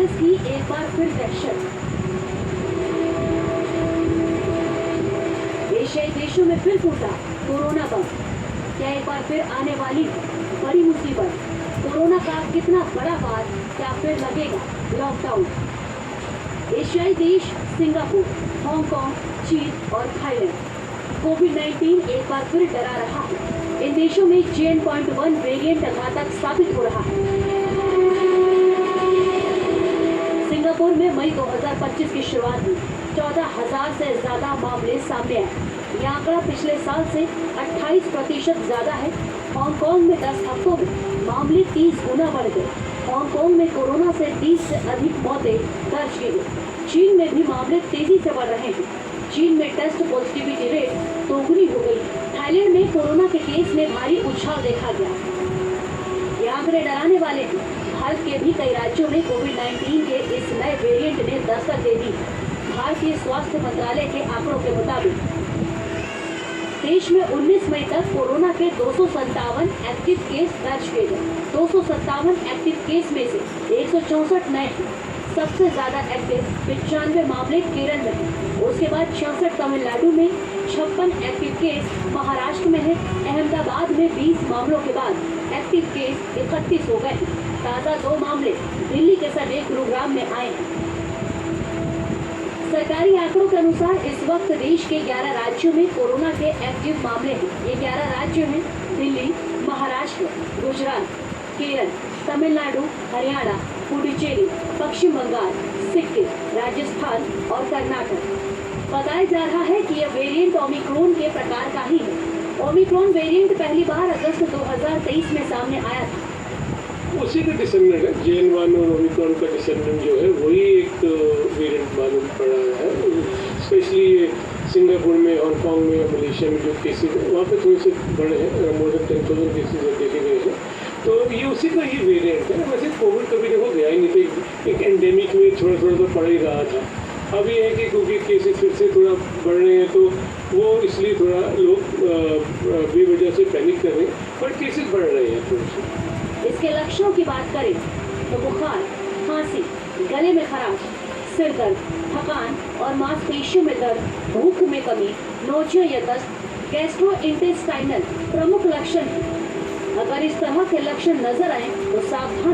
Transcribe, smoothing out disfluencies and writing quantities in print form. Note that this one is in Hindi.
वायरस की एक बार फिर दहशत। एशियाई देशों में फिर फूटा कोरोना बम। क्या एक बार फिर आने वाली बड़ी मुसीबत? कोरोना का कितना बड़ा वार? क्या फिर लगेगा लॉकडाउन? एशियाई देश सिंगापुर, हांगकांग, चीन और थाईलैंड कोविड-19 एक बार फिर डरा रहा है। इन देशों में JN.1 वेरिएंट घातक साबित हो रहा है। सिंगापुर में मई 2025 की शुरुआत में 14,000 से ज्यादा मामले सामने आए। यह आंकड़ा पिछले साल से 28% ज्यादा है। हांगकांग में 10 हफ्तों में मामले 30 गुना बढ़ गए। हांगकांग में कोरोना से 30 से अधिक मौतें दर्ज की गई। चीन में भी मामले तेजी से बढ़ रहे हैं। चीन में टेस्ट पॉजिटिविटी रेट दोगुनी हो गई। थाईलैंड में कोरोना के केस में भारी उछाल देखा गया। ये आंकड़े डराने वाले हैं। भारत के भी कई राज्यों में कोविड-19 के इस नए वेरिएंट ने दस्तक दे दी। भारतीय स्वास्थ्य मंत्रालय के आंकड़ों के मुताबिक देश में 19 मई तक कोरोना के 257 एक्टिव केस दर्ज किए गए। 257 एक्टिव केस में से 164 नए हैं। सबसे ज्यादा एक्टिव 95 मामले केरल में हैं। उसके बाद 66 तमिलनाडु में, 56 एक्टिव केस महाराष्ट्र में है। अहमदाबाद में 20 मामलों के बाद एक्टिव केस 31 हो गए हैं। ताज़ा 2 मामले दिल्ली के सटे गुरुग्राम में आए हैं। सरकारी आंकड़ों के अनुसार इस वक्त देश के 11 राज्यों में कोरोना के एक्टिव मामले हैं। ये 11 राज्य हैं दिल्ली, महाराष्ट्र, गुजरात, केरल, तमिलनाडु, हरियाणा, पुडुचेरी, पश्चिम बंगाल, सिक्किम, राजस्थान और कर्नाटक। बताया जा रहा है कि यह वेरिएंट ओमिक्रॉन के प्रकार का ही है। ओमिक्रॉन वेरिएंट पहली बार अगस्त 2023 में सामने आया था। उसी का डिसेंडेंट है। JN.1 और ओमिक्रॉन का डिसेंडेंट जो है वही एक वेरिएंट मालूम पड़ रहा है। स्पेशली सिंगापुर में, हांगकांग में, मलेशिया में जो केसेस हैं वहाँ पे थोड़े से बड़े हैं। मोर देन 10,000 केसेज देखे गए हैं। तो ये उसी का ही वेरिएंट है। वैसे कोविड कभी देखो गया ही नहीं था। एक एंडेमिक में थोड़ा थोड़ा तो पड़ ही रहा था। अब ये है कि क्योंकि केसेस फिर से थोड़ा बढ़ रहे हैं तो वो इसलिए थोड़ा लोग बेवजह से पैनिक कर रहे हैं, पर केसेस बढ़ रहे हैं थोड़े से। इसके लक्षणों की बात करें तो बुखार, खांसी, गले में खराश, सिर दर्द, थकान और मांसपेशियों में दर्द, भूख में कमी, नोचिया या दस्त गैस्ट्रोइंटेस्टाइनल प्रमुख लक्षण हैं। अगर इस तरह के लक्षण नजर आए तो सावधान